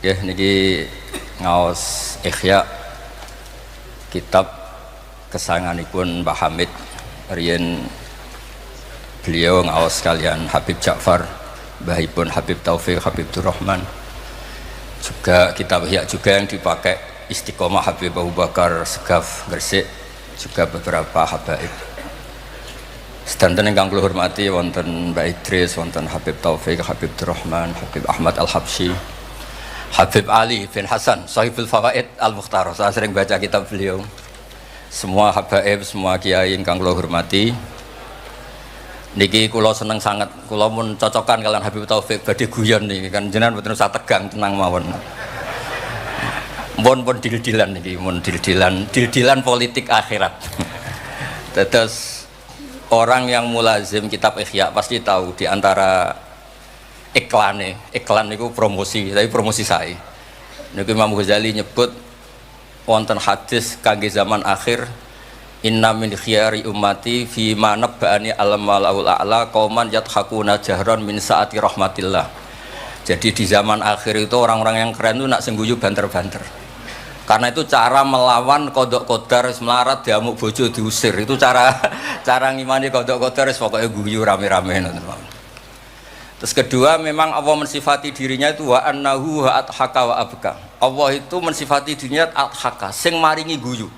Ya, niki ngaos Ihya kitab kesayanganipun Mbah Hamid riyen beliau ngaos kalian Habib Ja'far, mbahipun Habib Taufik, Habib Durrahman. Juga kitab Ihya juga yang dipakai Istiqomah Habib Abu Bakar Segaf Gresik, juga beberapa habaib. Sedanten ingkang kula hormati wonten Mbak Idris, wonten Habib Taufik, Habib Durrahman, Habib Ahmad Al-Habsyi, Habib Ali bin Hasan, Sahibul Fawaid Al-Mukhtar. Saya sering baca kitab beliau. Semua habaib, semua kiai ingkang kula hormati. Niki kula seneng sangat, kula mun cocokan kalian Habib Taufik badhe guyon niki kan jenengan mboten usah tegang, tenang mawon. Pun dil-dilan niki, mun dil-dilan politik akhirat. Terus orang yang mulazim kitab Ihya pasti tahu di antara iklan niku promosi, tapi promosi saya. Niku Imam Ghazali nyebut wonten hadis kangge zaman akhir, inna min khiyari ummati fi ma nabba'ani al-malaul a'la qauman yadhakuna jahran min saati rahmatillah. Jadi di zaman akhir itu orang-orang yang keren itu nak sengguyu banter-banter. Karena itu cara melawan kodok kodar melarat diamuk bojo diusir. Itu cara ngimani kodok kodar pokoknya guyu rame-rame. Terus kedua, memang Allah mensifati dirinya itu wa annahu wa athaka wa abka. Allah itu mensifati dirinya athaka, sing maringi guyu.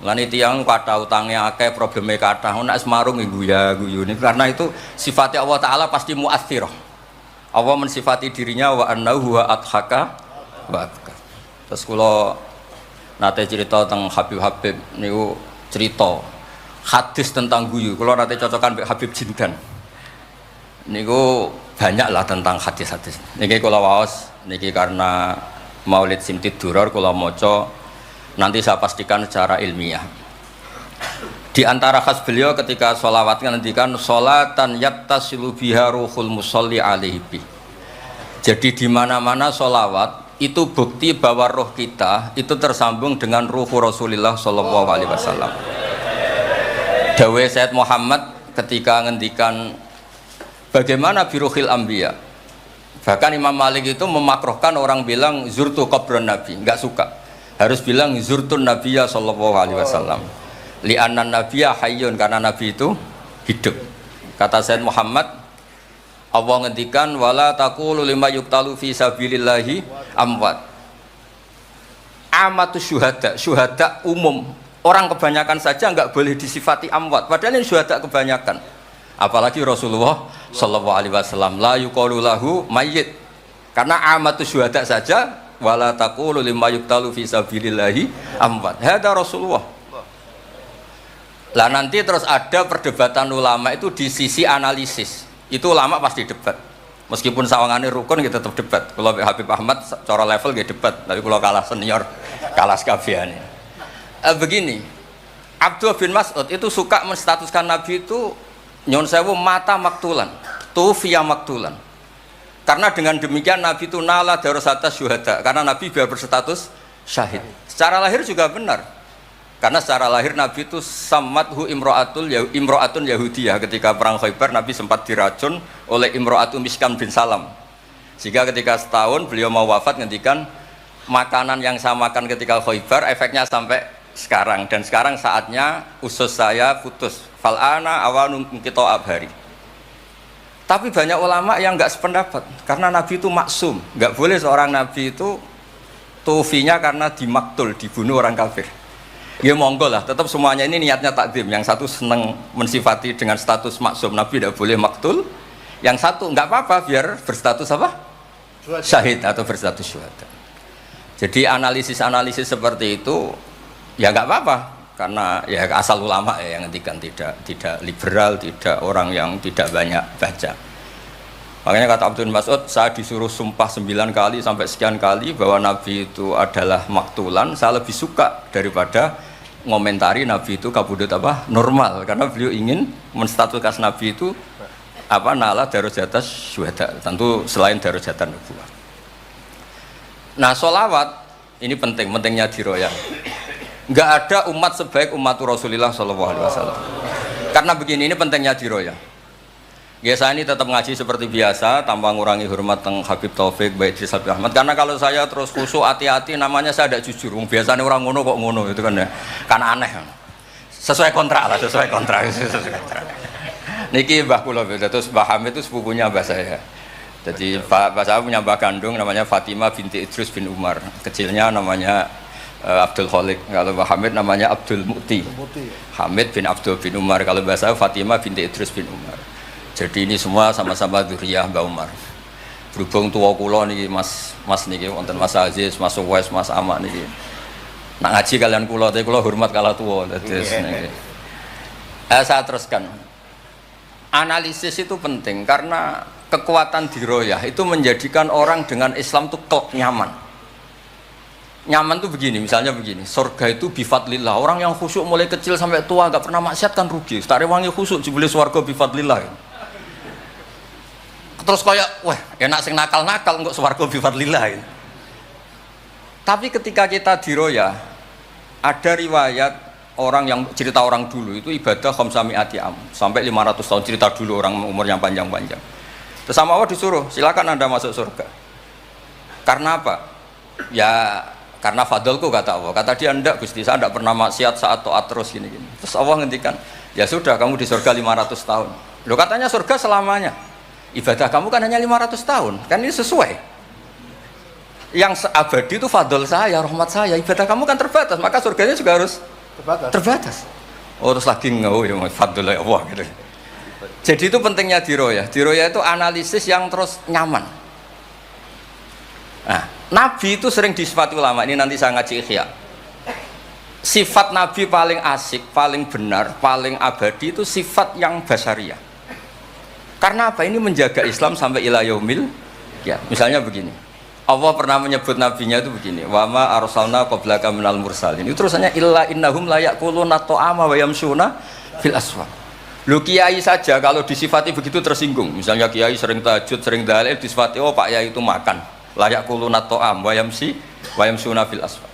Lan tiyang kata utangnya akeh, probleme kathah, nek semarung guyu ini karena itu sifatnya Allah taala pasti muathirah. Allah mensifati dirinya wa annahu wa athaka wa abka. Terus kula nate cerita tentang Habib niku cerita hadis tentang guyu. Kula nate cocokan mbek Habib Jindan. Niku banyak lah tentang hadis-hadis. Niki kula waos niki karena Maulid Simtid Duror kula maca, nanti saya pastikan secara ilmiah. Di antara khas beliau ketika sholawat ngendikan sholatan yattasilu biha ruhul musolli alaihi bi. Jadi di mana-mana sholawat itu bukti bahwa roh kita itu tersambung dengan ruh Rasulullah sallallahu alaihi wasallam. Dawe Sayyid Muhammad ketika ngendikan bagaimana biruhil anbiya. Bahkan Imam Malik itu memakruhkan orang bilang zurtu qabran nabi, enggak suka. Harus bilang zurtun nabiyya sallallahu alaihi wasallam. Li'anna nabiyya hayyun, karena nabi itu hidup. Kata Sayyid Muhammad, Allah ngendikan wala taqulu lima yuqtalu fi sabilillahi amwat. Amatus syuhada umum. Orang kebanyakan saja enggak boleh disifati amwat, padahal ini syuhada kebanyakan. Apalagi Rasulullah sallallahu alaihi wasallam la yuqalu lahu mayyit, karena amatus syuhada saja wala taqulu lima yuqtalu fi sabilillahi amwat. Hada Rasulullah. Lah nanti terus ada perdebatan ulama itu di sisi analisis. Itu ulama pasti debat. Meskipun sawangane rukun kita tetap debat. Kalau Habib Ahmad cara level nggih debat, tapi kalau kalah senior, kalah sekabehane. Begini, Abdullah bin Mas'ud itu suka menstatuskan Nabi itu nyon sewu mata maktulan, tufiya maktulan. Karena dengan demikian Nabi itu nala darasata syuhada, karena Nabi biar berstatus syahid. Secara lahir juga benar. Karena secara lahir Nabi itu samathu imro'atun Yahudiyah. Ketika perang Khaybar Nabi sempat diracun oleh Imro'atun Miskam bin Salam. Sehingga ketika setahun beliau mau wafat ngendikan makanan yang saya makan ketika Khaybar efeknya sampai sekarang, dan sekarang saatnya usus saya putus. Fal'ana awanun kita abhari. Tapi banyak ulama yang enggak sependapat, karena Nabi itu maksum, enggak boleh seorang Nabi itu tufinya karena dimaktul, dibunuh orang kafir. Ya monggo lah, tetap semuanya ini niatnya takdim. Yang satu senang mensifati dengan status maksum, Nabi tidak boleh maktul. Yang satu enggak apa-apa biar berstatus apa? Syahid atau berstatus syuhada. Jadi analisis seperti itu ya enggak apa-apa, karena ya asal ulama ya yang ngendikan, tidak liberal, tidak orang yang tidak banyak baca. Makanya kata Abdul Mas'ud, saya disuruh sumpah 9 kali sampai sekian kali bahwa Nabi itu adalah maktulan, saya lebih suka daripada ngomentari Nabi itu kabudut apa normal, karena beliau ingin menstatuskan Nabi itu apa nala darujatas syuhada, tentu selain darujatan nubuwah. Nah sholawat ini pentingnya diroyah. Enggak ada umat sebaik umat Rasulullah sallallahu alaihi wasallam. Karena begini, ini pentingnya diroyah. Biasa ini tetap ngaji seperti biasa tanpa ngurangi hormat teng Habib Taufik, Baik Idris Habib Ahmad. Karena kalau saya terus khusyuk hati-hati namanya saya tidak jujur. Biasanya orang ngono kok ngono itu kan ya. Kan aneh. Sesuai kontrak lah, sesuai kontrak. Niki Mbah kula terus Mbah Hamid itu sepupunya Mbah saya. Jadi Mbah saya punya Mbah kandung namanya Fatimah binti Idris bin Umar. Kecilnya namanya Abdul Khalik. Kalau Mbah Hamid namanya Abdul Mukti. Hamid bin Abdul bin Umar. Kalau Mbah saya Fatimah binti Idris bin Umar. Jadi ini semua sama-sama dzurriyyah Mbah Umar. Berhubung tua kula niki Mas niki wonten Mas Aziz, Mas Uwais, Mas Amak niki. Nak ngaji kalian kula, tapi kula hormat kala tua. Terus niki. Saya teruskan. Analisis itu penting karena kekuatan diroyah itu menjadikan orang dengan Islam itu klop nyaman. Nyaman tuh begini, misalnya begini, surga itu bifadlillah. Orang yang khusyuk mulai kecil sampai tua nggak pernah maksiat kan rugi. Tak rewangi khusyuk jebule swarga bifadlillah. Terus kayak, wah enak sing nakal-nakal enggak swarga bifadlillah. Tapi ketika kita diroyah, ada riwayat orang yang cerita orang dulu itu ibadah khamsami'ati am sampai 500 tahun, cerita dulu orang umurnya panjang-panjang. Terus sama Allah disuruh, silakan Anda masuk surga. Karena apa? Ya karena fadlku kata Allah. Kata dia enggak Gusti, saya enggak pernah maksiat saat taat terus gini-gini. Terus Allah ngendikan, ya sudah kamu di surga 500 tahun. Loh katanya surga selamanya. Ibadah kamu kan hanya 500 tahun, kan ini sesuai. Yang abadi itu fadl saya, rahmat saya. Ibadah kamu kan terbatas, maka surganya juga harus terbatas. Oh terus lagi ngau ya fadl ya Allah gitu. Jadi itu pentingnya diroyah. Diroyah itu analisis yang terus nyaman. Nah, Nabi itu sering disifati ulama. Ini nanti saya ngaji Ihya. Sifat Nabi paling asik, paling benar, paling abadi itu sifat yang basyariah. Karena apa? Ini menjaga Islam sampai ila yaumil ya. Misalnya begini. Allah pernah menyebut nabinya itu begini. Wa ma arsalna qablaka minal mursalin. Itu terusannya illa innahum la yaquluna ta'ama wa yamshuna fil aswaq. Lu kiai saja kalau disifati begitu tersinggung. Misalnya kiai sering tahajud, sering dalil disifati oh Pak Yai itu makan. La yaquluna ta'am wa yamshuna fil aswaq.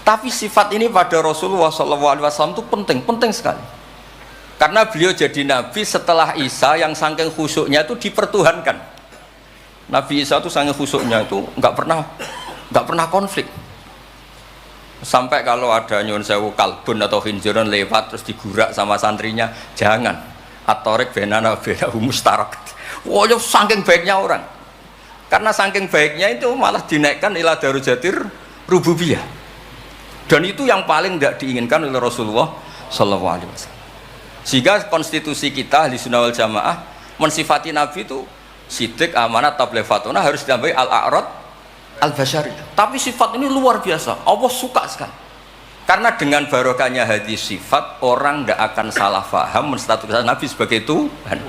Tapi sifat ini pada Rasulullah SAW itu penting sekali. Karena beliau jadi nabi setelah Isa yang saking khusyuknya itu dipertuhankan. Nabi Isa itu saking khusyuknya itu nggak pernah konflik. Sampai kalau ada nyun sewu kalbun atau khinziron lewat terus digurak sama santrinya, jangan. Atorek benana beda mustarak. Wah, saking baiknya orang. Karena saking baiknya itu malah dinaikkan ila darujatir rububiyah. Dan itu yang paling tidak diinginkan oleh Rasulullah Sallallahu Alaihi Wasallam. Sehingga konstitusi kita Ahli Sunnah wal Jamaah mensifati Nabi itu sidik, amanat, tablighatuna harus ditambahi al-a'rad al-basyariyah. Tapi sifat ini luar biasa. Allah suka sekali. Karena dengan barokahnya hadis sifat orang tidak akan salah faham menstatuskan Nabi sebagai Tuhan.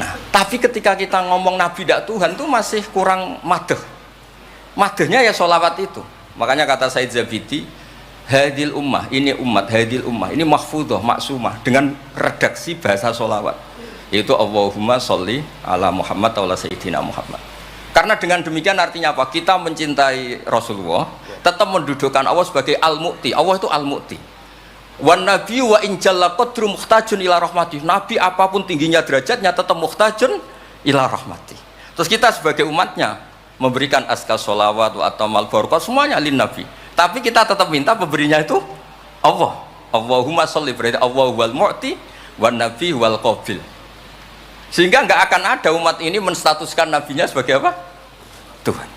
Nah, tapi ketika kita ngomong Nabi tidak Tuhan itu masih kurang madh. Madhnya ya sholawat itu. Makanya kata Said Zabidi, hadil ummah, ini umat, hadil ummah, ini mahfudhah, maksumah dengan redaksi bahasa sholawat, yaitu Allahumma sholli ala Muhammad wa ala Sayyidina Muhammad. Karena dengan demikian artinya apa? Kita mencintai Rasulullah, tetap mendudukkan Allah sebagai al-mu'ti. Allah itu al-mu'ti. Wan nabi wa in jalla qadru muhtajun ila rahmati. Nabi apapun tingginya derajatnya tetap muhtajun ila rahmati. Terus kita sebagai umatnya memberikan azkar sholawat atau mal barakah semuanya lin nabi. Tapi kita tetap minta pemberinya itu Allah. Allahumma sholli, berarti Allah wal mu'ti wan nabi wal qabil. Sehingga nggak akan ada umat ini menstatuskan nabinya sebagai apa? Tuhan.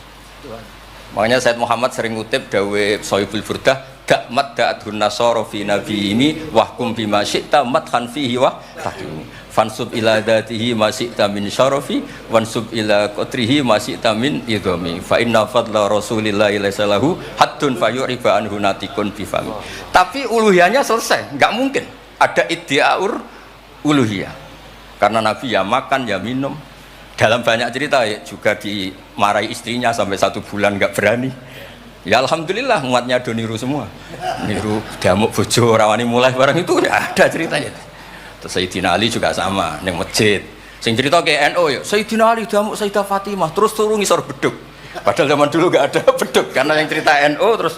Makanya Said Muhammad sering ngutip dawe Sohibul Burdah, dakmat da'adhun nasara fi nabi ini wahkum bima syi'ta madhan fihi wa tahkimi. Fansub ila datihi ma syi'ta min syarafi wansub ila qatrihi ma syi'ta min idhami. Fa inna fadla rasulillahi laisa lahu haddun fayurifa anhu natikun bifami. Tapi uluhiyahnya selesai, nggak mungkin ada iddiaur uluhiyah. Karena Nabi ya makan ya minum. Dalam banyak cerita ya, juga dimarahi istrinya sampai 1 bulan nggak berani. Ya alhamdulillah umatnya do niru semua. Niru damuk bojo rawani mulai barang itu ya ada ceritanya. Terus Sayyidina Ali juga sama neng masjid. Sing cerita ke NU ya, Sayyidina Ali damuk Sayyidah Fatimah terus turun ngisor beduk. Padahal zaman dulu nggak ada beduk karena yang cerita NU terus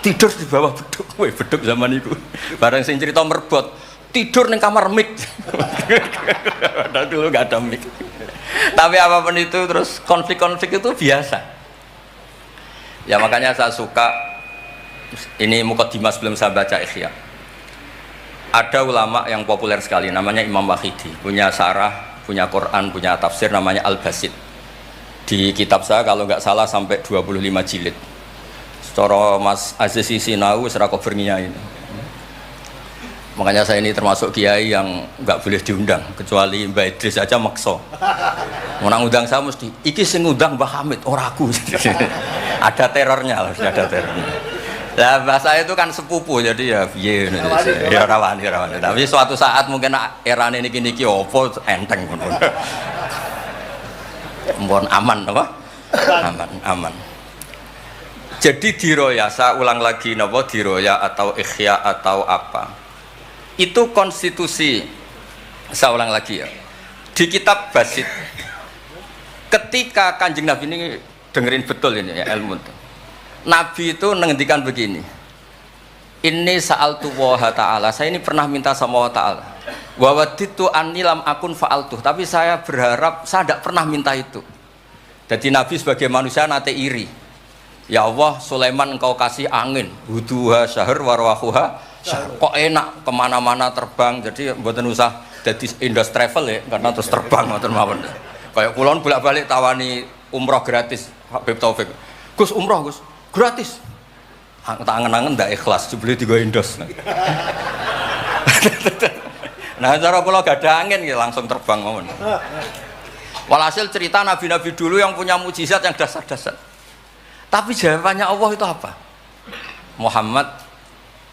tidur di bawah beduk. Woi beduk zaman itu. Barang sing cerita merbot tidur ning kamar mic. Padahal dulu nggak ada mic. Tapi apapun itu terus konflik-konflik itu biasa. Ya makanya saya suka ini mukadimah sebelum saya baca Ihya. Ada ulama yang populer sekali namanya Imam Wahidi, punya sarah, punya Quran, punya tafsir namanya Al-Basit. Di kitab saya kalau nggak salah sampai 25 jilid. Secara Mas Aziz Sinau serako berniya ini. Makanya saya ini termasuk kiai yang nggak boleh diundang kecuali Mbak Idris aja makso. Orang undang saya mesti iki sing ngundang Mbah Hamid ora aku. Ada terornya lah, ada terornya. Lah bahasa itu kan sepupu jadi ya piye ya rawan. Tapi suatu saat mungkin erane niki opo enteng pun. Mohon aman apa? Aman. Jadi diroya, saya ulang lagi napa diroya atau ikhya atau apa? Itu konstitusi, saya ulang lagi ya, di kitab Basit ketika Kanjeng Nabi ini dengerin betul ini ya ilmu itu. Nabi itu menghentikan begini, ini sa'altu wa ta'ala, saya ini pernah minta sama wa ta'ala wa waditu anni lam akun fa'altuh, tapi saya berharap saya tidak pernah minta itu. Jadi Nabi sebagai manusia nate iri, ya Allah Sulaiman engkau kasih angin huduha syahr warwahuha kok enak kemana-mana terbang, jadi mboten usah jadi Indos Travel ya karena terus terbang ngoten mawon. Kayak kulon bolak-balik tawani umroh gratis Habib Taufik. Gus umroh Gus gratis. Tangan-tangan ndak ikhlas jebule digo Indos. Nah cara kula gak ada angin ya langsung terbang mawon. Walhasil cerita nabi-nabi dulu yang punya mukjizat yang dasar-dasar. Tapi jawabannya Allah itu apa? Muhammad.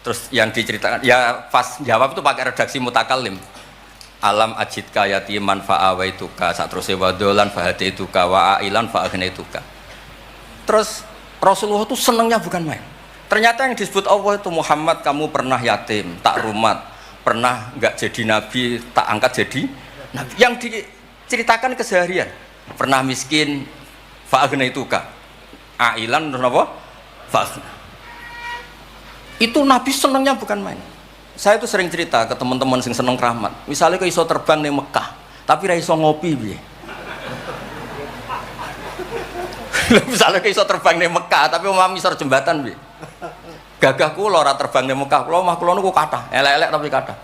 Terus yang diceritakan, ya pas jawab itu pakai redaksi mutakallim. Alam ajidka yatiman fa'awaituka, satrusé wadolan fahadaituka wa ailan fa'agnaituka. Terus Rasulullah itu senangnya bukan main. Ternyata yang disebut Allah itu Muhammad kamu pernah yatim, tak rumat, pernah enggak jadi nabi, tak angkat jadi nabi. Yang diceritakan keseharian, pernah miskin fa'agnaituka. Ailan terus apa? Fa'agna. Itu Nabi senangnya bukan main. Saya itu sering cerita ke teman-teman yang seneng keramat. Misalnya ke iso terbang di Mekah, tapi ra iso ngopi piye. Misalnya ke iso terbang di Mekah, tapi omah misor jembatan piye. Gagah kula ora terbang di Mekah, kula omah kula niku kathah, elek-elek tapi kathah.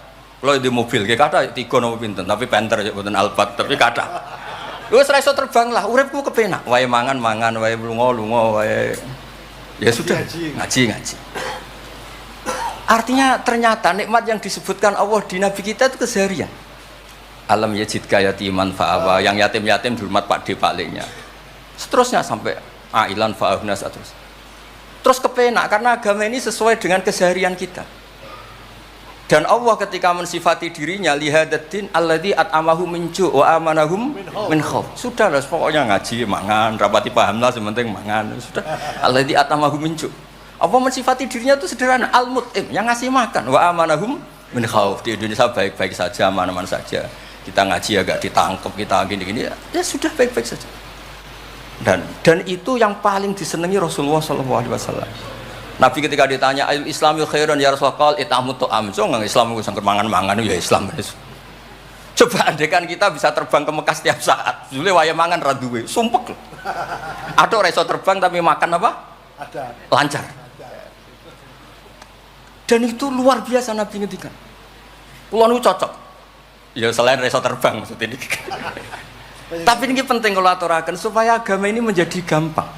Kula di mobil nggih kathah 3 napa pinten, tapi penter ya mboten Alphard, tapi kathah. Wis ra iso terbang lah, uripku kepenak, wae mangan-mangan, wae lunga-lunga, wae ya sudah ngaji. Artinya ternyata nikmat yang disebutkan Allah di Nabi kita itu keseharian. Alam yajidka yatiman fa'awa, yang yatim-yatim dihormat Pak D palingnya. Seterusnya sampai ailan fa'ahna terus. Terus kepenak karena agama ini sesuai dengan keseharian kita. Dan Allah ketika mensifati dirinya lihadatin alladzi at'amahu min ju' wa amanahum min khauf. Sudah lah pokoknya ngaji mangan, rapati pahamlah sementing mangan. Sudah alladzi at'amahu min ju'. Apa mensifati dirinya itu sederhana, al-mut'im, yang ngasih makan, wa amanahum min khauf. Di Indonesia baik-baik saja, aman-aman saja. Kita ngaji agak ditangkap, kita gini-gini, ya sudah baik-baik saja. Dan itu yang paling disenangi Rasulullah SAW. Nabi ketika ditanya, ayul islami khairan ya Rasulullah, itamu to'am. So nggak Islam itu sangker mangan-mangan, ya Islam. Coba andekan kita bisa terbang ke Mekah setiap saat. Jule waya mangan raduwe, sumpek loh. Ada orang iso terbang tapi makan apa? Ada. Lancar. Dan itu luar biasa Nabi ngendikan. Kulo niku cocok. Ya selain reso terbang maksud ini. Tapi ini penting kalau aturaken supaya agama ini menjadi gampang.